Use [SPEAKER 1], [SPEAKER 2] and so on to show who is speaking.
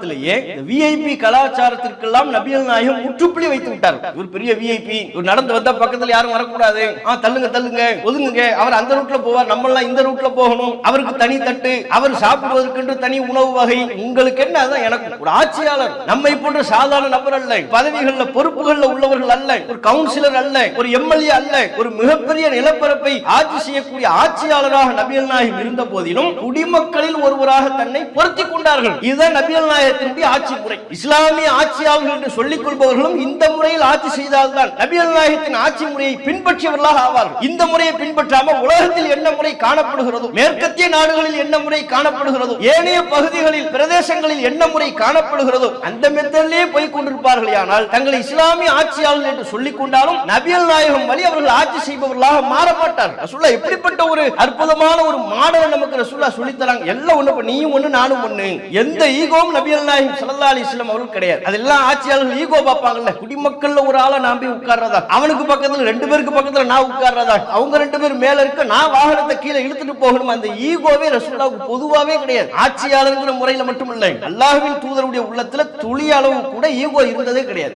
[SPEAKER 1] உலகத்திலேயே விஐபி கலாச்சாரத்திற்கெல்லாம் நபிகள் நாயகம் முற்றுப்புள்ளி வைத்து விட்டார். ஒரு பெரிய விஐபி நடந்து வந்தா பக்கத்துல யாரும் வரக்கூடாது, தள்ளுங்க தள்ளுங்க ஒதுங்குங்க, அவர் அந்த ரூட்ல போவார், நம்ம எல்லாம் இந்த ரூட்ல போகணும், அவருக்கு தனி தட்டு, அவர் சாப்பிடுவதற்கு தனி உணவு வகை. உங்களுக்கு என்ன? அதான் எனக்கு ஒரு ஆட்சியாளர் நம்மை போன்ற சாதாரண நபர் அல்ல, பதவிகள்ல பொறுப்புகள்ல உள்ளவர்கள் அல்ல, ஒரு கவுன்சிலர் அல்ல, ஒரு எம்எல்ஏ அல்ல, ஒரு மிகப்பெரிய நிலப்பரப்பை ஆட்சி செய்யக்கூடிய ஆட்சியாளராக நபிகள் நாயகம் இருந்த போதிலும் குடிமக்களில் ஒருவராக தன்னை பொருத்திக் கொண்டார்கள். இதுதான் நபிகள் நாயகத்தினுடைய ஆட்சி முறை. இஸ்லாமிய ஆட்சியாளர்கள் என்று சொல்லிக் கொள்பவர்களும் இந்த முறையில் ஆட்சி செய்தால்தான் நபிகள் நாயகத்தின் ஆட்சி முறையை பின்பற்றியவர்களாக ஆவார்கள். இந்த முறையை பின்பற்றாமல் உலகத்தில் என்ன முறை காணப்படுகிறதோ, மேற்கத்திய நாடுகளில் என்ன முறை காணப்படுகிறதோ, ஏனைய பகுதிகளில் பிரதேசங்களில் என்ன முறை காணப்படுகிறதோ அந்த மெத்தடிலே போய் கொண்டிருப்பார்கள். ஆனால் தங்களை இஸ்லாமிய ஆட்சியாளர்கள் என்று சொல்லிக் கொண்டாலும் நபிகள் நாயகம் வழி அவர்கள் ஆட்சி செய்பவர்களாக மாற மாட்டார். ரசூலுல்லாஹ் எப்படிப்பட்ட ஒரு அற்புதமான ஒரு மாடலை நமக்கு ரசூலுல்லாஹ் சொல்லித் தராங்க. எல்லாம் ஒண்ணு, நீயும் ஒண்ணு நானும் ஒண்ணு. எந்த ஈகோவும் நபிகள் நாயகம் ஸல்லல்லாஹு அலைஹி வஸல்லம் அவர்கள் கிடையாது. அதெல்லாம் ஆட்சியாளர்கள் ஈகோ பார்ப்பாங்கல்ல, குடிமக்கள்ல ஒரு ஆளை நான் போய் உட்கார்றதா, அவனுக்கு பக்கத்துல 2 பேருக்கு பக்கத்துல நான் உட்கார்றதா, அவங்க 2 பேர் மேல இருக்க நான் வாகனத்தை கீழே இழுத்துட்டு போகணும். அந்த ஈகோவே ரசூலுல்லாஹ்வுக்கு பொதுவாவே கிடையாது. ஆட்சியாளர்ங்கிற முறையில மட்டும் இல்லை, அல்லாஹ்வின் தூதருடைய உள்ளத்துல துளி அளவு கூட ஈகோ இருந்ததே கிடையாது.